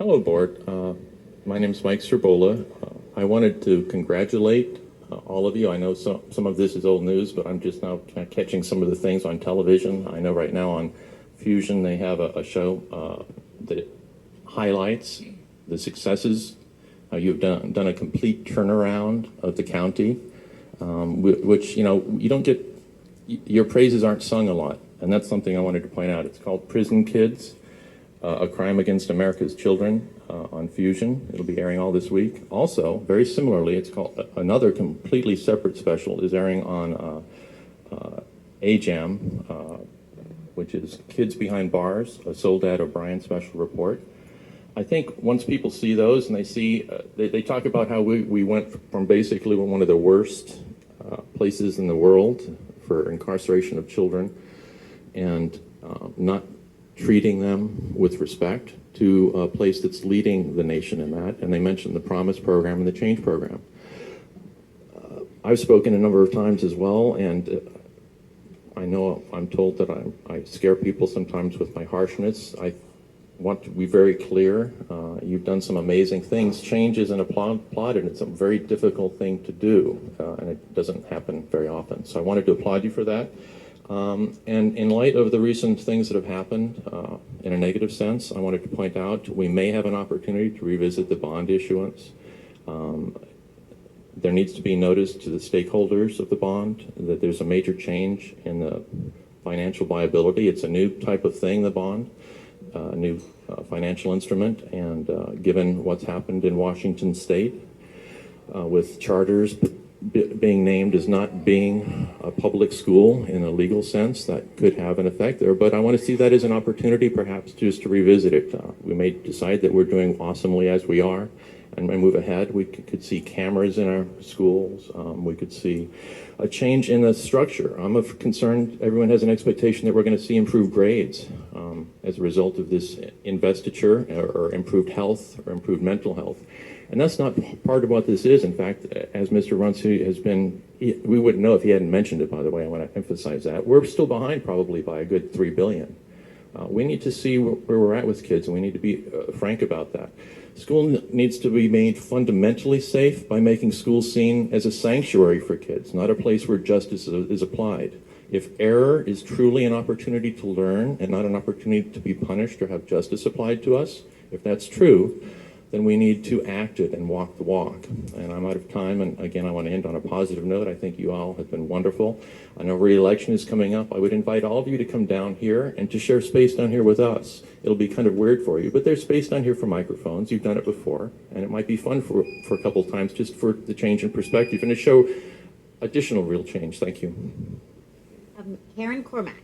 Hello, board. My name is Mike Serbola. I wanted to congratulate all of you. I know some of this is old news, but I'm just now kind of catching some of the things on television. I know right now on Fusion they have a show that highlights the successes. You've done a complete turnaround of the county, which, you know, you don't get, your praises aren't sung a lot. And that's something I wanted to point out. It's called Prison Kids, A Crime Against America's Children on Fusion. It'll be airing all this week. Also, very similarly, it's called another completely separate special is airing on AJAM, which is Kids Behind Bars, a Soledad O'Brien special report. I think once people see those and they see, they talk about how we went from basically one of the worst places in the world for incarceration of children and not treating them with respect to a place that's leading the nation in that. And they mentioned the Promise Program and the Change Program. I've spoken a number of times as well, and I know I'm told that I scare people sometimes with my harshness. I want to be very clear. You've done some amazing things. Change isn't applauded. It's a very difficult thing to do, and it doesn't happen very often. So I wanted to applaud you for that. And in light of the recent things that have happened in a negative sense, I wanted to point out we may have an opportunity to revisit the bond issuance. There needs to be notice to the stakeholders of the bond that there's a major change in the financial viability. It's a new type of thing, the bond, a new financial instrument, and given what's happened in Washington State with charters being named as not being a public school in a legal sense, that could have an effect there. But I want to see that as an opportunity perhaps just to revisit it. We may decide that we're doing awesomely as we are and move ahead. We could see cameras in our schools. We could see a change in the structure. I'm concerned everyone has an expectation that we're going to see improved grades as a result of this investiture or improved health or improved mental health. And that's not part of what this is. In fact, as Mr. Runcie has been, we wouldn't know if he hadn't mentioned it, by the way. I want to emphasize that. We're still behind probably by a good $3 billion. We need to see where we're at with kids, and we need to be frank about that. School needs to be made fundamentally safe by making schools seen as a sanctuary for kids, not a place where justice is applied. If error is truly an opportunity to learn and not an opportunity to be punished or have justice applied to us, if that's true, then we need to act it and walk the walk. And I'm out of time, and again, I want to end on a positive note. I think you all have been wonderful. I know re-election is coming up. I would invite all of you to come down here and to share space down here with us. It'll be kind of weird for you, but there's space down here for microphones. You've done it before, and it might be fun for a couple times just for the change in perspective and to show additional real change. Thank you. Karen Cormack.